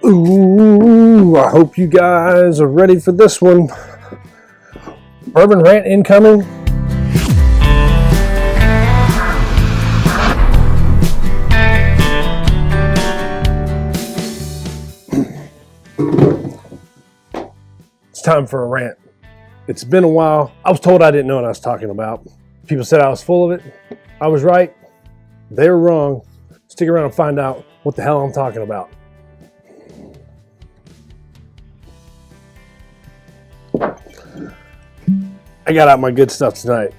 Ooh, I hope you guys are ready for this one. Bourbon rant incoming. It's time for a rant. It's been a while. I was told I didn't know what I was talking about. People said I was full of it. I was right. They were wrong. Stick around and find out what the hell I'm talking about. I got out my good stuff tonight.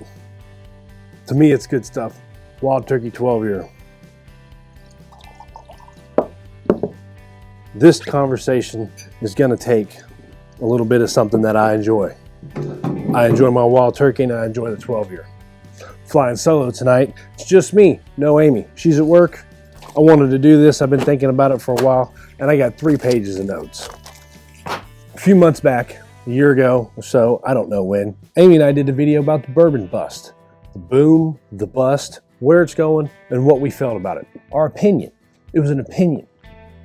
To me, it's good stuff. Wild Turkey 12-year. This conversation is going to take a little bit of something that I enjoy. I enjoy my Wild Turkey and I enjoy the 12-year. Flying solo tonight. It's just me, no Amy. She's at work. I wanted to do this. I've been thinking about it for a while, and I got 3 pages of notes. A few months back, a year ago or so, I don't know when, Amy and I did a video about the bourbon bust. The boom, the bust, where it's going, and what we felt about it. Our opinion. It was an opinion.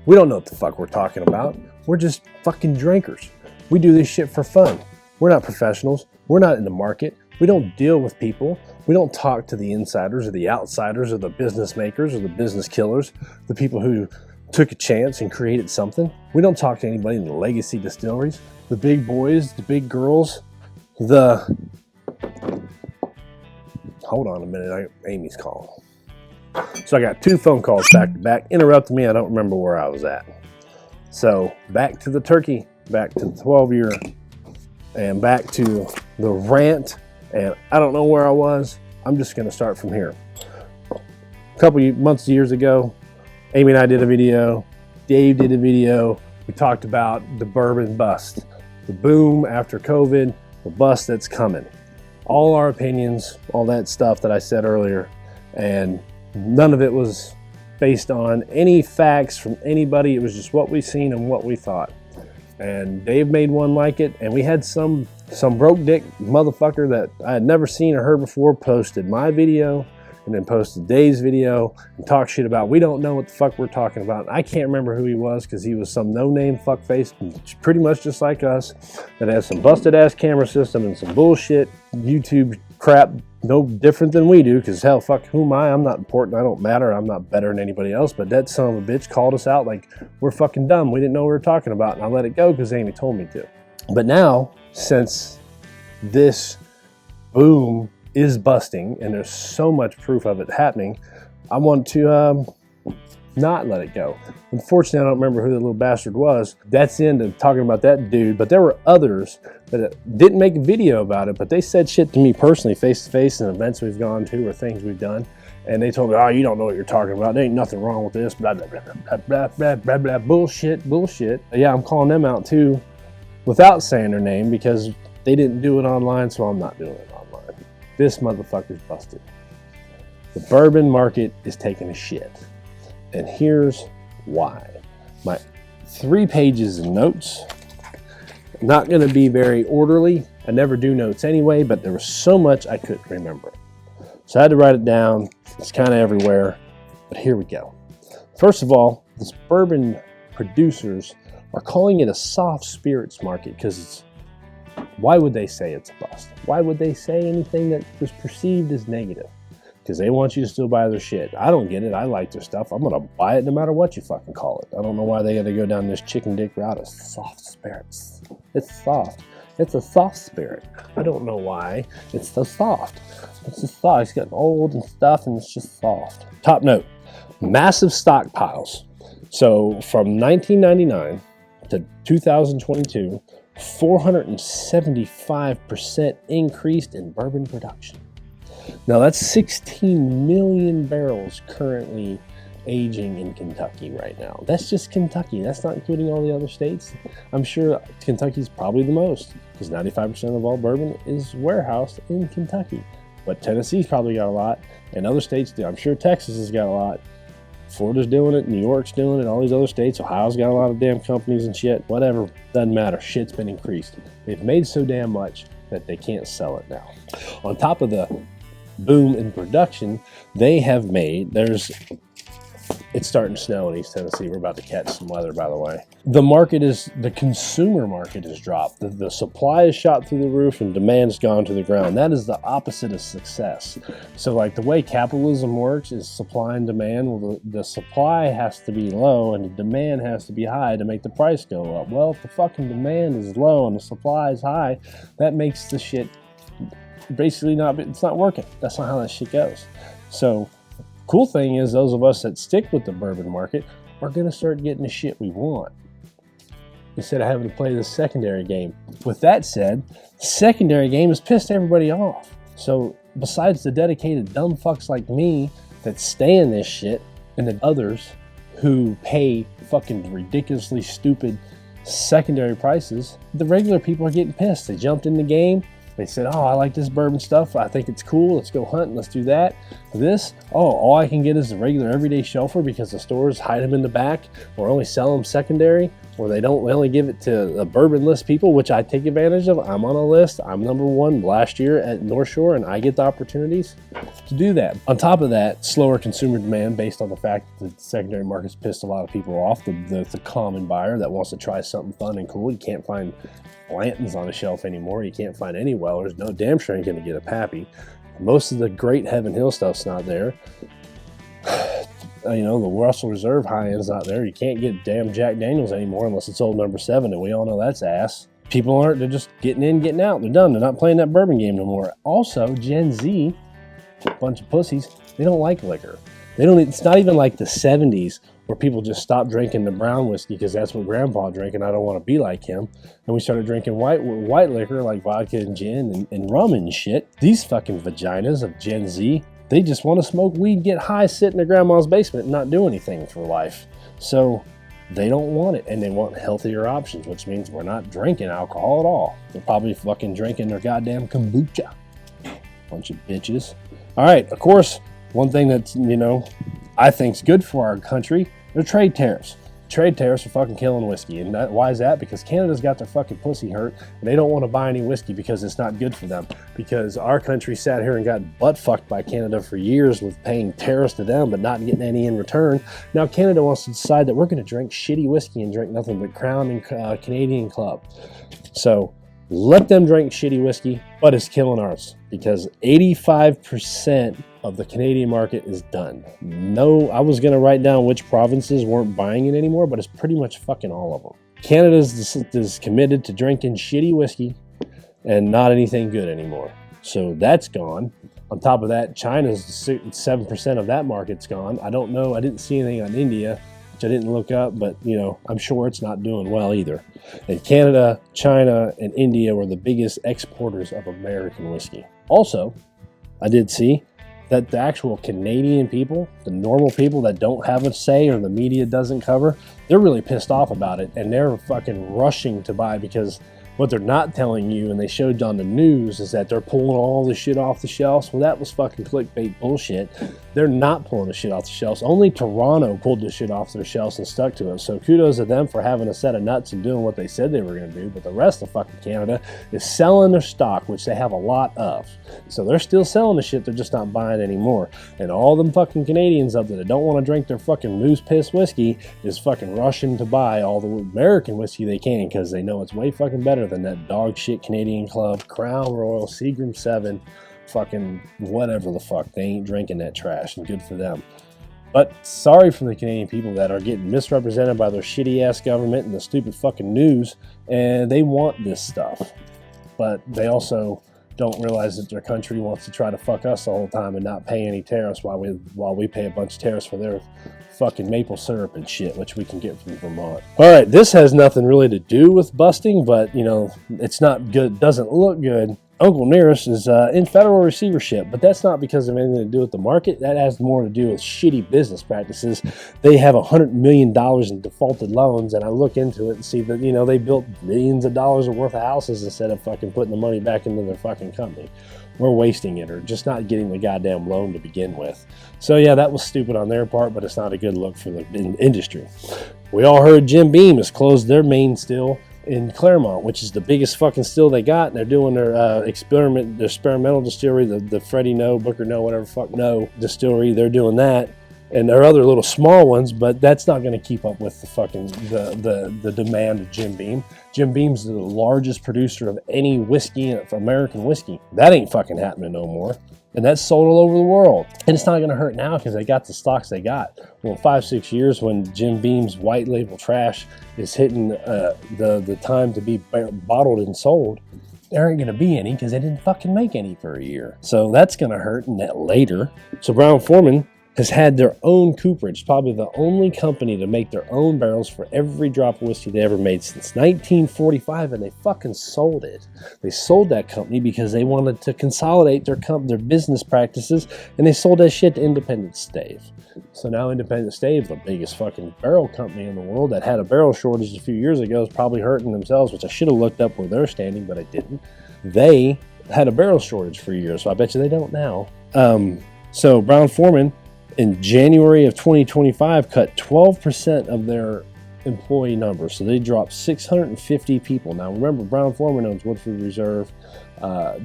We don't know what the fuck we're talking about. We're just fucking drinkers. We do this shit for fun. We're not professionals. We're not in the market. We don't deal with people. We don't talk to the insiders or the outsiders or the business makers or the business killers, the people who took a chance and created something. We don't talk to anybody in the legacy distilleries, the big boys, the big girls, hold on a minute, Amy's calling. So I got 2 phone calls back to back, interrupted me, I don't remember where I was at. So back to the turkey, back to the 12-year, and back to the rant, and I don't know where I was. I'm just gonna start from here. A couple months, years ago, Amy and I did a video, Dave did a video. We talked about the bourbon bust, the boom after COVID, the bust that's coming. All our opinions, all that stuff that I said earlier, and none of it was based on any facts from anybody. It was just what we seen and what we thought. And Dave made one like it, and we had some broke dick motherfucker that I had never seen or heard before posted my video and then posted Dave's video and talk shit about we don't know what the fuck we're talking about. I can't remember who he was because he was some no-name fuckface, pretty much just like us, that has some busted ass camera system and some bullshit YouTube crap, no different than we do, because hell, fuck, who am I? I'm not important. I don't matter. I'm not better than anybody else. But that son of a bitch called us out like we're fucking dumb. We didn't know what we were talking about, and I let it go because Amy told me to. But now, since this boom is busting and there's so much proof of it happening, I want to not let it go. Unfortunately, I don't remember who the little bastard was. That's the end of talking about that dude, but there were others that didn't make a video about it, but they said shit to me personally, face to face, in events we've gone to or things we've done, and they told me, oh, you don't know what you're talking about. There ain't nothing wrong with this, blah, blah, blah, blah, blah, blah, blah, blah, bullshit. Yeah, I'm calling them out too without saying their name because they didn't do it online, so I'm not doing it online. This motherfucker's busted. The bourbon market is taking a shit. And here's why. My 3 pages of notes, not going to be very orderly. I never do notes anyway, but there was so much I couldn't remember. So I had to write it down. It's kind of everywhere, but here we go. First of all, this bourbon producers are calling it a soft spirits market because why would they say it's a bust? Why would they say anything that was perceived as negative? Because they want you to still buy their shit. I don't get it. I like their stuff. I'm going to buy it no matter what you fucking call it. I don't know why they got to go down this chicken dick route of soft spirits. It's soft. It's a soft spirit. I don't know why it's so soft. It's just soft. It's getting old and stuff, and it's just soft. Top note, massive stockpiles. So from 1999 to 2022, 475% increased in bourbon production. Now that's 16 million barrels currently aging in Kentucky right now. That's just Kentucky. That's not including all the other states. I'm sure Kentucky's probably the most because 95% of all bourbon is warehoused in Kentucky. But Tennessee's probably got a lot, and other states do. I'm sure Texas has got a lot. Florida's doing it, New York's doing it, all these other states. Ohio's got a lot of damn companies and shit. Whatever, doesn't matter. Shit's been increased. They've made so damn much that they can't sell it now. On top of the boom in production, they have made, there's It's starting to snow in East Tennessee. We're about to catch some weather, by the way. The consumer market has dropped. The supply is shot through the roof and demand's gone to the ground. That is the opposite of success. So like the way capitalism works is supply and demand. Well, the supply has to be low and the demand has to be high to make the price go up. Well, if the fucking demand is low and the supply is high, that makes the shit basically it's not working. That's not how that shit goes. So cool thing is those of us that stick with the bourbon market are going to start getting the shit we want instead of having to play the secondary game. With that said, the secondary game has pissed everybody off. So besides the dedicated dumb fucks like me that stay in this shit and the others who pay fucking ridiculously stupid secondary prices, the regular people are getting pissed. They jumped in the game. They said, oh, I like this bourbon stuff. I think it's cool. Let's go hunting. Let's do that. This, all I can get is the regular everyday shelfer because the stores hide them in the back or only sell them secondary, or they only give it to the bourbon list people, which I take advantage of. I'm on a list. I'm #1 last year at North Shore, and I get the opportunities to do that. On top of that, slower consumer demand based on the fact that the secondary market's pissed a lot of people off. The common buyer that wants to try something fun and cool. You can't find Blanton's on the shelf anymore. You can't find any Wellers. No damn sure ain't gonna get a Pappy. Most of the great Heaven Hill stuff's not there. You know, the Russell Reserve high end's not there. You can't get damn Jack Daniels anymore unless it's old #7, and we all know that's ass. People aren't, they're just getting in, getting out. They're done. They're not playing that bourbon game no more. Also, Gen Z, a bunch of pussies, they don't like liquor. It's not even like the 70s where people just stopped drinking the brown whiskey because that's what grandpa drank and I don't want to be like him. And we started drinking white liquor like vodka and gin and rum and shit. These fucking vaginas of Gen Z, they just want to smoke weed, get high, sit in their grandma's basement and not do anything for life. So they don't want it, and they want healthier options, which means we're not drinking alcohol at all. They're probably fucking drinking their goddamn kombucha. Bunch of bitches. All right, of course, one thing that's, I think's good for our country, they're trade tariffs. Trade tariffs are fucking killing whiskey. And why is that? Because Canada's got their fucking pussy hurt and they don't want to buy any whiskey because it's not good for them. Because our country sat here and got butt fucked by Canada for years with paying tariffs to them but not getting any in return. Now Canada wants to decide that we're going to drink shitty whiskey and drink nothing but Crown and Canadian Club. So let them drink shitty whiskey, but it's killing ours because 85% of the Canadian market is done. No, I was going to write down which provinces weren't buying it anymore, but it's pretty much fucking all of them. Canada is committed to drinking shitty whiskey and not anything good anymore. So that's gone. On top of that, China's 7% of that market's gone. I don't know. I didn't see anything on India, which I didn't look up, but I'm sure it's not doing well either. And Canada, China, and India were the biggest exporters of American whiskey. Also, I did see that the actual Canadian people, the normal people that don't have a say or the media doesn't cover, they're really pissed off about it and they're fucking rushing to buy because what they're not telling you, and they showed on the news, is that they're pulling all the shit off the shelves. Well, that was fucking clickbait bullshit. They're not pulling the shit off the shelves. Only Toronto pulled the shit off their shelves and stuck to it. So kudos to them for having a set of nuts and doing what they said they were going to do. But the rest of fucking Canada is selling their stock, which they have a lot of. So they're still selling the shit. They're just not buying anymore. And all them fucking Canadians up there that don't want to drink their fucking moose piss whiskey is fucking rushing to buy all the American whiskey they can because they know it's way fucking better than that dog shit Canadian Club, Crown Royal, Seagram 7, fucking whatever the fuck. They ain't drinking that trash, and good for them. But sorry for the Canadian people that are getting misrepresented by their shitty ass government and the stupid fucking news, and they want this stuff. But they also don't realize that their country wants to try to fuck us the whole time and not pay any tariffs while we pay a bunch of tariffs for their fucking maple syrup and shit, which we can get from Vermont. All right, this has nothing really to do with busting, but it's not good, doesn't look good. Uncle Nearest is in federal receivership, but that's not because of anything to do with the market. That has more to do with shitty business practices. They have $100 million in defaulted loans, and I look into it and see that, they built millions of dollars worth of houses instead of fucking putting the money back into their fucking company. We're wasting it or just not getting the goddamn loan to begin with. So yeah, that was stupid on their part, but it's not a good look for the industry. We all heard Jim Beam has closed their main still in Claremont, which is the biggest fucking still they got, and they're doing their experimental distillery, the Freddie No, Booker No, whatever fuck No distillery. They're doing that, And there are other little small ones, but that's not going to keep up with the fucking the demand of Jim Beam. Jim Beam's the largest producer of any whiskey, American whiskey. That ain't fucking happening no more. And that's sold all over the world. And it's not going to hurt now because they got the stocks they got. Well, 5-6 years when Jim Beam's white label trash is hitting the time to be bottled and sold, there aren't going to be any because they didn't fucking make any for a year. So that's going to hurt later. So Brown-Forman has had their own cooperage, probably the only company to make their own barrels for every drop of whiskey they ever made since 1945, and they fucking sold it. They sold that company because they wanted to consolidate their business practices, and they sold that shit to Independent Stave. So now Independent Stave, the biggest fucking barrel company in the world that had a barrel shortage a few years ago, is probably hurting themselves, which I should have looked up where they're standing, but I didn't. They had a barrel shortage for years, so I bet you they don't now. So Brown-Forman, in January of 2025, cut 12% of their employee numbers. So they dropped 650 people. Now remember, Brown-Forman owns Woodford Reserve,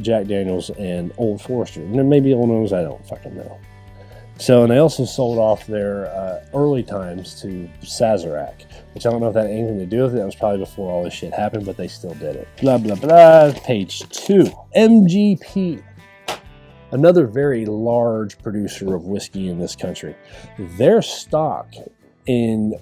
Jack Daniels, and Old Forester. And there may be Old Ones, I don't fucking know. So, and they also sold off their early times to Sazerac, which I don't know if that had anything to do with it. That was probably before all this shit happened, but they still did it. Blah, blah, blah. Page 2. MGP. Another very large producer of whiskey in this country. Their stock in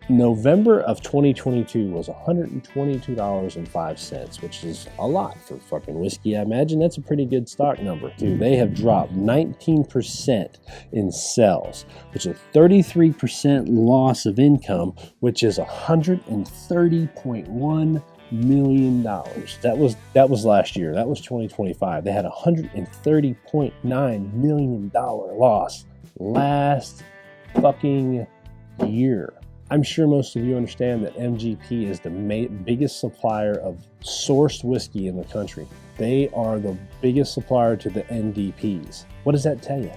November of 2022 was $122.05, which is a lot for fucking whiskey. I imagine that's a pretty good stock number too. They have dropped 19% in sales, which is a 33% loss of income, which is $130.1 million. That was last year. That was 2025. They had $130.9 million loss last fucking year. I'm sure most of you understand that MGP is the biggest supplier of sourced whiskey in the country. They are the biggest supplier to the NDPs. What does that tell you?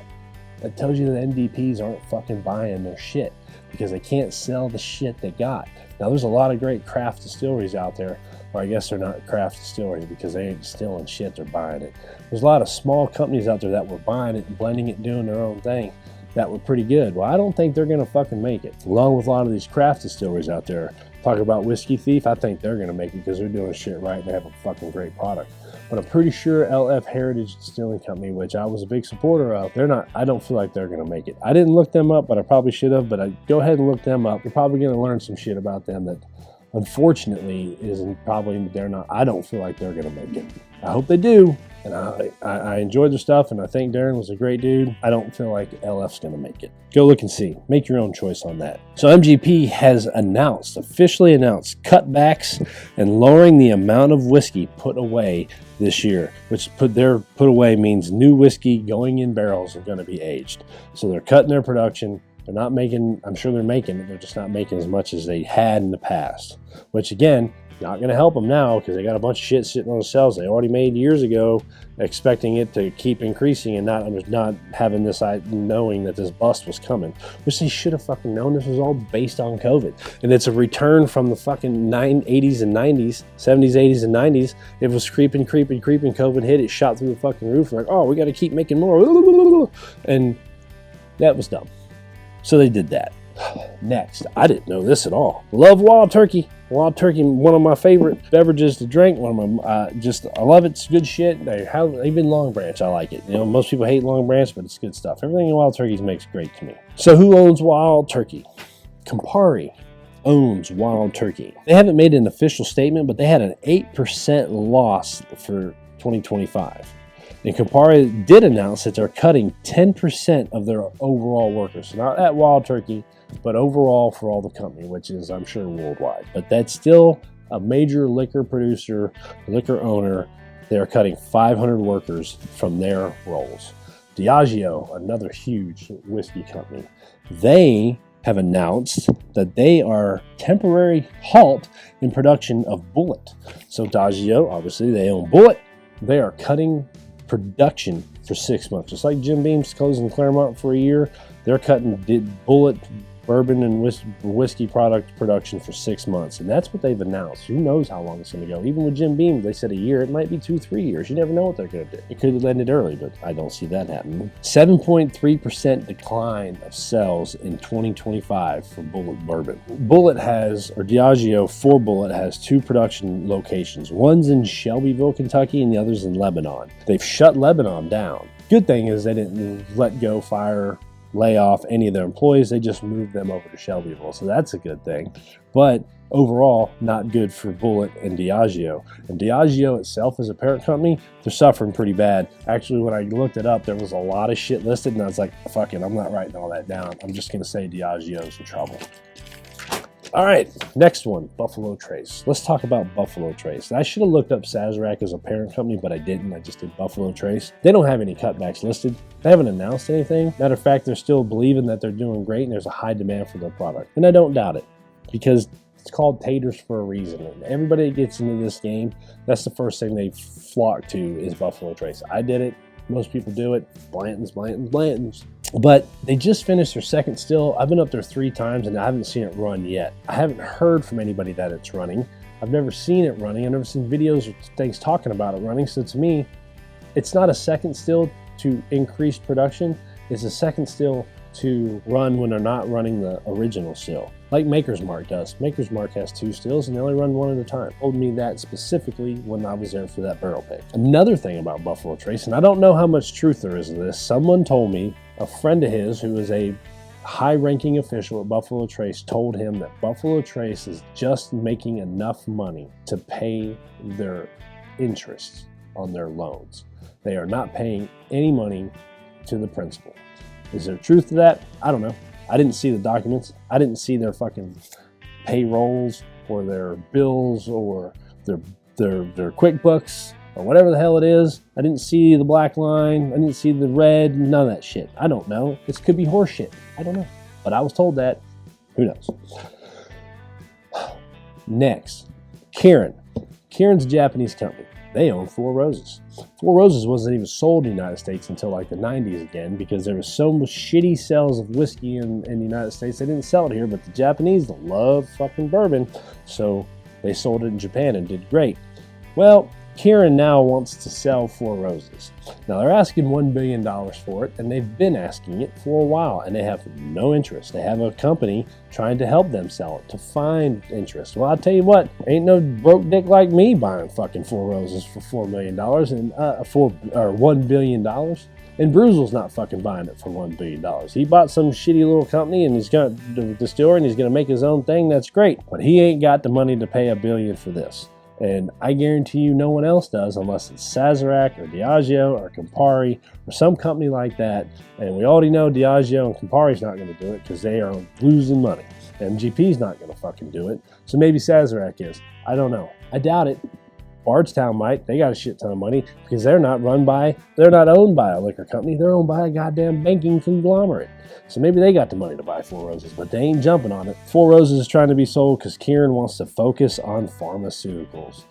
That tells you that NDPs aren't fucking buying their shit because they can't sell the shit they got. Now, there's a lot of great craft distilleries out there, or I guess they're not craft distilleries because they ain't distilling shit, they're buying it. There's a lot of small companies out there that were buying it and blending it and doing their own thing that were pretty good. Well, I don't think they're going to fucking make it. Along with a lot of these craft distilleries out there, talk about Whiskey Thief, I think they're going to make it because they're doing shit right and they have a fucking great product. But I'm pretty sure LF Heritage Distilling Company, which I was a big supporter of, I don't feel like they're going to make it. I didn't look them up, but I probably should have, but I go ahead and look them up. You're probably going to learn some shit about them that unfortunately I don't feel like they're going to make it. I hope they do. And I enjoyed their stuff, and I think Darren was a great dude. I don't feel like LF's going to make it. Go look and see. Make your own choice on that. So MGP has officially announced cutbacks and lowering the amount of whiskey put away this year, which put away means new whiskey going in barrels are going to be aged. So they're cutting their production. They're not making, I'm sure they're making it, they're just not making as much as they had in the past, which again, not going to help them now because they got a bunch of shit sitting on the shelves they already made years ago, expecting it to keep increasing and not having this knowing that this bust was coming, which they should have fucking known. This was all based on COVID, and it's a return from the fucking 80s and 90s, 70s, 80s, and 90s. It was creeping. COVID hit, it shot through the fucking roof. Like, oh, we got to keep making more, and that was dumb. So they did that. Next, I didn't know this at all. Love Wild Turkey. Wild Turkey, one of my favorite beverages to drink. I love it. It's good shit. Even Long Branch, I like it. You know, most people hate Long Branch, but it's good stuff. Everything in Wild Turkey makes great to me. So who owns Wild Turkey? Campari owns Wild Turkey. They haven't made an official statement, but they had an 8% loss for 2025. And Campari did announce that they're cutting 10% of their overall workers. So not at Wild Turkey, but overall for all the company, which is, I'm sure, worldwide. But that's still a major liquor producer, liquor owner. They're cutting 500 workers from their roles. Diageo, another huge whiskey company, they have announced that they are temporary halt in production of Bulleit. So Diageo, obviously, they own Bulleit. They are cutting production for 6 months. Just like Jim Beam's closing Claremont for a year, they're cutting Bulleit bourbon and whiskey product production for 6 months, and that's what they've announced. Who knows how long it's going to go? Even with Jim Beam, they said a year. It might be 2-3 years. You never know what they're going to do. It could have ended early, but I don't see that happening. 7.3% decline of sales in 2025 for Bulleit bourbon. Bulleit has, or Diageo for Bulleit has 2 production locations. One's in Shelbyville, Kentucky, and the other's in Lebanon. They've shut Lebanon down. Good thing is they didn't let go, fire, lay off any of their employees. They just moved them over to Shelbyville, so that's a good thing. But overall, not good for Bulleit and Diageo. And Diageo itself as a parent company, they're suffering pretty bad. Actually, when I looked it up, there was a lot of shit listed, and I was like, fuck it, I'm not writing all that down. I'm just going to say Diageo's in trouble. All right, next one, Buffalo Trace. Let's talk about Buffalo Trace. I should have looked up Sazerac as a parent company, but I didn't. I just did Buffalo Trace. They don't have any cutbacks listed. They haven't announced anything. Matter of fact, they're still believing that they're doing great and there's a high demand for their product. And I don't doubt it, because it's called taters for a reason. And everybody that gets into this game, that's the first thing they flock to is Buffalo Trace. I did it. Most people do it. Blanton's. But they just finished their second still. I've been up there 3 times and I haven't seen it run yet. I haven't heard from anybody that it's running. I've never seen it running. I've never seen videos or things talking about it running. So to me, it's not a second still to increase production. It's a second still to run when they're not running the original still, like Maker's Mark does. Maker's Mark has 2 stills and they only run 1 at a time. Told me that specifically when I was there for that barrel pick. Another thing about Buffalo Trace, and I don't know how much truth there is in this, someone told me, a friend of his who is a high-ranking official at Buffalo Trace told him that Buffalo Trace is just making enough money to pay their interest on their loans. They are not paying any money to the principal. Is there truth to that? I don't know. I didn't see the documents. I didn't see their fucking payrolls or their bills or their QuickBooks or whatever the hell it is. I didn't see the black line. I didn't see the red, none of that shit. I don't know. This could be horse shit. I don't know. But I was told that. Who knows? Next, Kirin. Kirin's a Japanese company. They own Four Roses. Four Roses wasn't even sold in the United States until like the 90s again, because there was so much shitty sales of whiskey in the United States. They didn't sell it here, but the Japanese love fucking bourbon, so they sold it in Japan and did great. Well, Kirin now wants to sell Four Roses. Now they're asking $1 billion for it, and they've been asking it for a while, and they have no interest. They have a company trying to help them sell it, to find interest. Well, I'll tell you what, ain't no broke dick like me buying fucking Four Roses for $4 million and $1 billion. And Bruzel's not fucking buying it for $1 billion. He bought some shitty little company and he's got the distillery and he's going to make his own thing. That's great. But he ain't got the money to pay $1 billion for this. And I guarantee you no one else does, unless it's Sazerac or Diageo or Campari or some company like that. And we already know Diageo and Campari's not going to do it because they are losing money. MGP's not going to fucking do it. So maybe Sazerac is. I don't know. I doubt it. Bardstown might. They got a shit ton of money because they're not owned by a liquor company. They're owned by a goddamn banking conglomerate. So maybe they got the money to buy Four Roses, but they ain't jumping on it. Four Roses is trying to be sold because Kirin wants to focus on pharmaceuticals.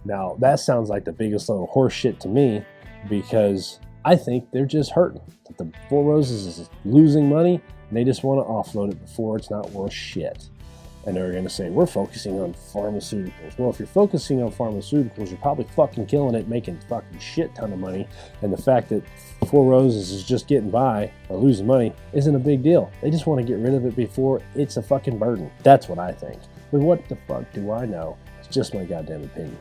Now, that sounds like the biggest little horse shit to me, because I think they're just hurting. That the Four Roses is losing money, and they just want to offload it before it's not worth shit. And they're going to say, we're focusing on pharmaceuticals. Well, if you're focusing on pharmaceuticals, you're probably fucking killing it, making fucking shit ton of money. And the fact that Four Roses is just getting by or losing money isn't a big deal. They just want to get rid of it before it's a fucking burden. That's what I think. But what the fuck do I know? It's just my goddamn opinion.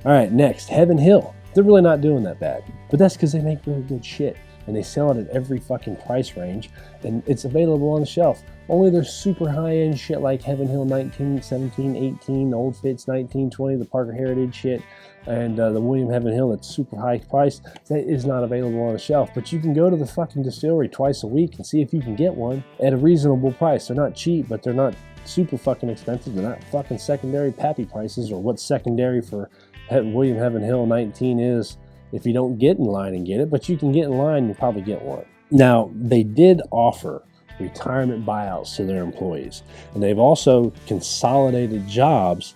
All right, next, Heaven Hill. They're really not doing that bad. But that's because they make really good shit. And they sell it at every fucking price range, and it's available on the shelf. Only their super high-end shit like Heaven Hill 19, 17, 18, Old Fitz 19, 20, the Parker Heritage shit, and the William Heaven Hill that's super high price, that is not available on the shelf. But you can go to the fucking distillery twice a week and see if you can get one at a reasonable price. They're not cheap, but they're not super fucking expensive. They're not fucking secondary pappy prices, or what secondary for William Heaven Hill 19 is if you don't get in line and get it, but you can get in line and probably get one. Now, they did offer retirement buyouts to their employees, and they've also consolidated jobs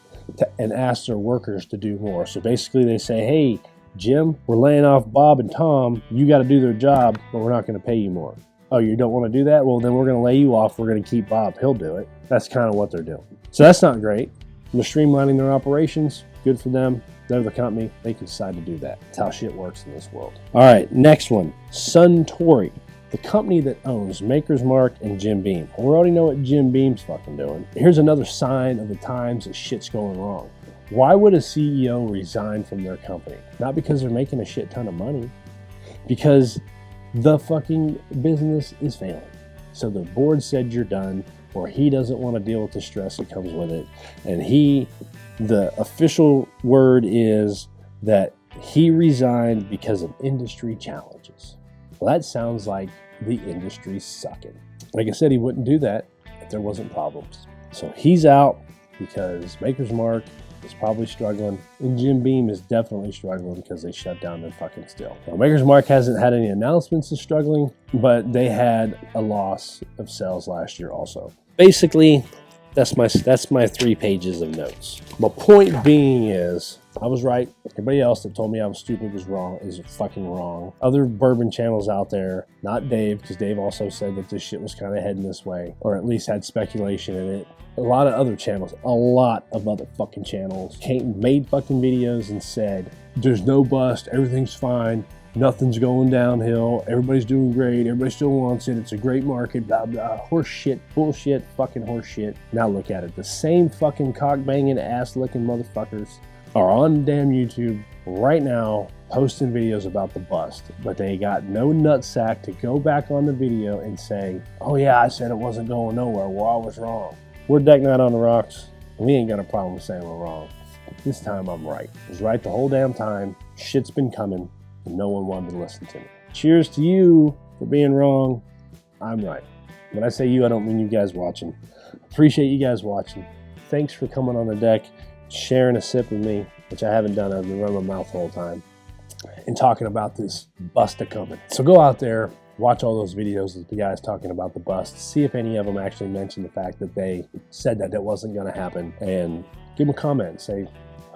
and asked their workers to do more. So basically they say, hey, Jim, we're laying off Bob and Tom. You got to do their job, but we're not going to pay you more. Oh, you don't want to do that? Well, then we're going to lay you off. We're going to keep Bob. He'll do it. That's kind of what they're doing. So that's not great. They're streamlining their operations. Good for them. They're the company. They can decide to do that. That's how shit works in this world. All right, next one. Suntory, the company that owns Maker's Mark and Jim Beam. We already know what Jim Beam's fucking doing. Here's another sign of the times that shit's going wrong. Why would a CEO resign from their company? Not because they're making a shit ton of money. Because the fucking business is failing. So the board said you're done, or he doesn't want to deal with the stress that comes with it. And the official word is that he resigned because of industry challenges. Well, that sounds like the industry's sucking. Like I said, he wouldn't do that if there wasn't problems. So he's out because Maker's Mark is probably struggling, and Jim Beam is definitely struggling because they shut down their fucking still. Now, Maker's Mark hasn't had any announcements of struggling, but they had a loss of sales last year also. Basically, that's my 3 pages of notes. My point being is, I was right. Everybody else that told me I was stupid was wrong, is fucking wrong. Other bourbon channels out there, not Dave, because Dave also said that this shit was kind of heading this way, or at least had speculation in it. A lot of other channels, a lot of other fucking channels made fucking videos and said, there's no bust, everything's fine, nothing's going downhill, everybody's doing great, everybody still wants it, it's a great market, blah, blah, horse shit, bullshit, fucking horse shit. Now look at it. The same fucking cock-banging, ass-licking motherfuckers are on damn YouTube right now posting videos about the bust, but they got no nutsack to go back on the video and say, oh yeah, I said it wasn't going nowhere, well, I was wrong. We're Deck Night on the Rocks, and we ain't got a problem saying we're wrong. This time I'm right. I was right the whole damn time. Shit's been coming, and no one wanted to listen to me. Cheers to you for being wrong. I'm right. When I say you, I don't mean you guys watching. Appreciate you guys watching. Thanks for coming on the deck, sharing a sip with me, which I haven't done. I've been running my mouth the whole time, and talking about this bust coming. So go out there, watch all those videos of the guys talking about the bust. See if any of them actually mention the fact that they said that it wasn't going to happen, and give them a comment. Say,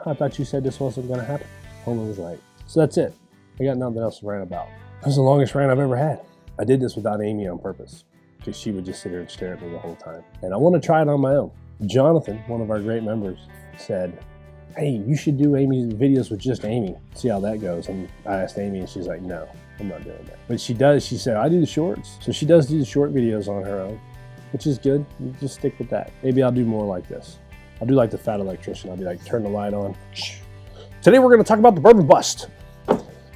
I thought you said this wasn't going to happen. Homer was right. So that's it. I got nothing else to rant about. It was the longest rant I've ever had. I did this without Amy on purpose, because she would just sit here and stare at me the whole time. And I want to try it on my own. Jonathan, one of our great members, said, hey, you should do Amy's videos with just Amy. See how that goes. And I asked Amy, and she's like, no, I'm not doing that. But she does. She said, I do the shorts. So she does do the short videos on her own, which is good. You just stick with that. Maybe I'll do more like this. I'll do like the fat electrician. I'll be like, turn the light on. Today we're going to talk about the bourbon bust.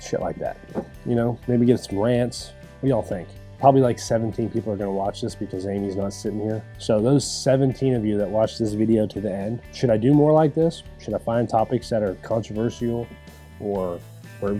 Shit like that. You know, maybe get some rants. What do y'all think? Probably like 17 people are going to watch this because Amy's not sitting here. So those 17 of you that watch this video to the end, should I do more like this? Should I find topics that are controversial or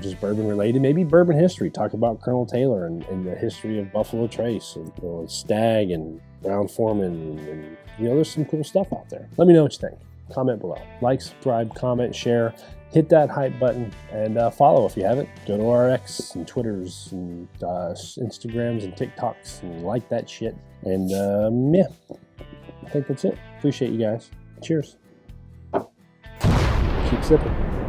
just bourbon related? Maybe bourbon history. Talk about Colonel Taylor and the history of Buffalo Trace and Stag and Brown Foreman. And there's some cool stuff out there. Let me know what you think. Comment below. Like, subscribe, comment, share. Hit that hype button and follow if you haven't. Go to our X and Twitters and Instagrams and TikToks and like that shit. And yeah, I think that's it. Appreciate you guys. Cheers. Keep sipping.